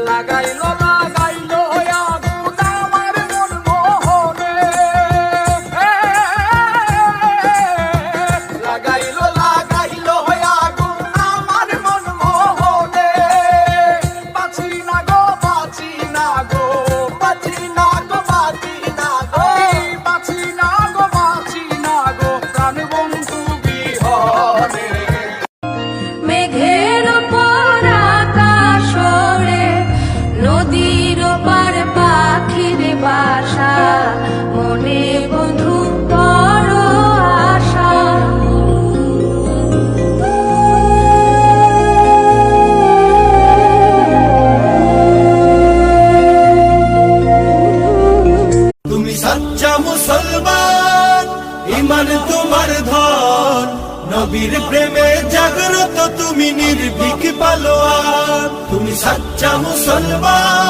লাগাইলো লাগাইলো আগুন আমার মন মোহনে, লাগাইলো লাগাইলো আগুন আমার মন মোহনে, বাঁচি না গো বাঁচি না গো বাঁচি না গো বাঁচি না গো বাঁচি না গো বাঁচি না গো প্রাণ বন্ধু বিহনে। মেঘের উপর আকাশ ওড়ে, নদীর ওপার পাখির বাসা, মনে বন্ধু বড় আশা। তুমি সচ্চা মুসলমান, ইমান তোমার ধন, নবীর প্রেমে জাগ্রত তুমি নির্ভীক পালোয়ান। তুমি সচ্চা মুসলমান।